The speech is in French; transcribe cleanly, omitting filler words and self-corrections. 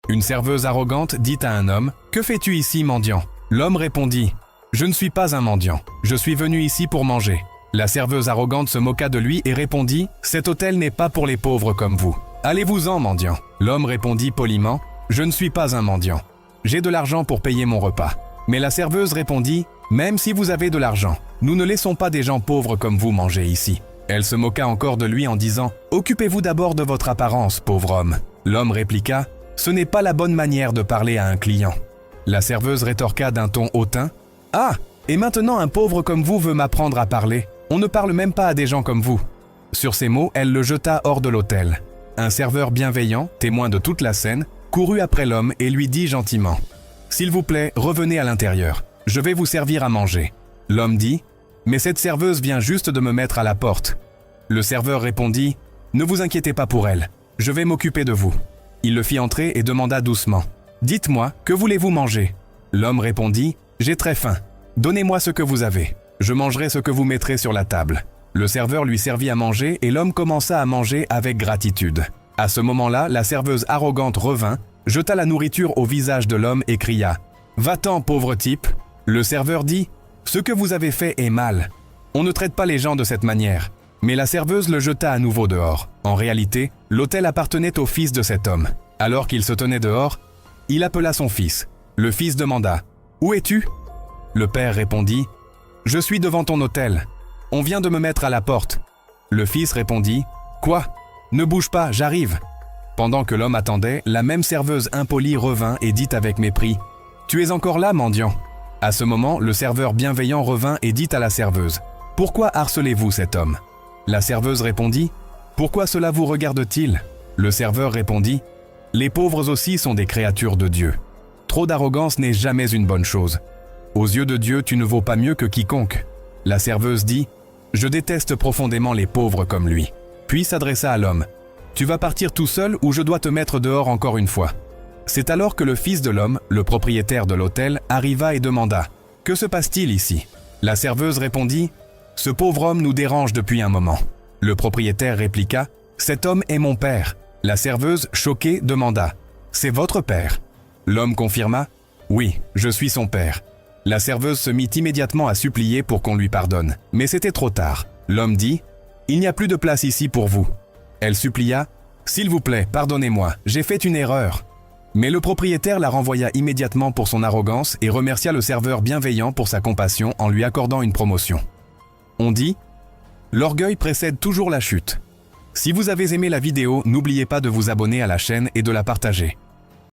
Une serveuse arrogante dit à un homme « Que fais-tu ici, mendiant ?» L'homme répondit « Je ne suis pas un mendiant, je suis venu ici pour manger. » La serveuse arrogante se moqua de lui et répondit « Cet hôtel n'est pas pour les pauvres comme vous. Allez-vous-en, mendiant. » L'homme répondit poliment « Je ne suis pas un mendiant. J'ai de l'argent pour payer mon repas. » Mais la serveuse répondit « Même si vous avez de l'argent, nous ne laissons pas des gens pauvres comme vous manger ici. » Elle se moqua encore de lui en disant « Occupez-vous d'abord de votre apparence, pauvre homme. » L'homme répliqua « Ce n'est pas la bonne manière de parler à un client. » La serveuse rétorqua d'un ton hautain « Ah, et maintenant un pauvre comme vous veut m'apprendre à parler. On ne parle même pas à des gens comme vous. » Sur ces mots, elle le jeta hors de l'hôtel. Un serveur bienveillant, témoin de toute la scène, courut après l'homme et lui dit gentiment « S'il vous plaît, revenez à l'intérieur. Je vais vous servir à manger. » L'homme dit « Mais cette serveuse vient juste de me mettre à la porte. » Le serveur répondit « Ne vous inquiétez pas pour elle. Je vais m'occuper de vous. » Il le fit entrer et demanda doucement « Dites-moi, que voulez-vous manger ?» L'homme répondit « J'ai très faim. Donnez-moi ce que vous avez. Je mangerai ce que vous mettrez sur la table. » Le serveur lui servit à manger et l'homme commença à manger avec gratitude. À ce moment-là, la serveuse arrogante revint, jeta la nourriture au visage de l'homme et cria « Va-t'en, pauvre type !» Le serveur dit « Ce que vous avez fait est mal. On ne traite pas les gens de cette manière. » Mais la serveuse le jeta à nouveau dehors. En réalité, l'hôtel appartenait au fils de cet homme. Alors qu'il se tenait dehors, il appela son fils. Le fils demanda « Où es-tu » Le père répondit « Je suis devant ton hôtel. On vient de me mettre à la porte. » Le fils répondit « Quoi ? Ne bouge pas, j'arrive. » Pendant que l'homme attendait, la même serveuse impolie revint et dit avec mépris « Tu es encore là, mendiant ?» À ce moment, le serveur bienveillant revint et dit à la serveuse « Pourquoi harcelez-vous cet homme ?» La serveuse répondit « Pourquoi cela vous regarde-t-il » Le serveur répondit « Les pauvres aussi sont des créatures de Dieu. Trop d'arrogance n'est jamais une bonne chose. Aux yeux de Dieu, tu ne vaux pas mieux que quiconque. » La serveuse dit « Je déteste profondément les pauvres comme lui. » Puis s'adressa à l'homme « Tu vas partir tout seul ou je dois te mettre dehors encore une fois ?» C'est alors que le fils de l'homme, le propriétaire de l'hôtel, arriva et demanda « Que se passe-t-il ici ?» La serveuse répondit « Ce pauvre homme nous dérange depuis un moment. » Le propriétaire répliqua « Cet homme est mon père. » La serveuse, choquée, demanda « C'est votre père ?» L'homme confirma « Oui, je suis son père. » La serveuse se mit immédiatement à supplier pour qu'on lui pardonne. Mais c'était trop tard. L'homme dit « Il n'y a plus de place ici pour vous. » Elle supplia « S'il vous plaît, pardonnez-moi, j'ai fait une erreur. » Mais le propriétaire la renvoya immédiatement pour son arrogance et remercia le serveur bienveillant pour sa compassion en lui accordant une promotion. On dit « L'orgueil précède toujours la chute. » Si vous avez aimé la vidéo, n'oubliez pas de vous abonner à la chaîne et de la partager.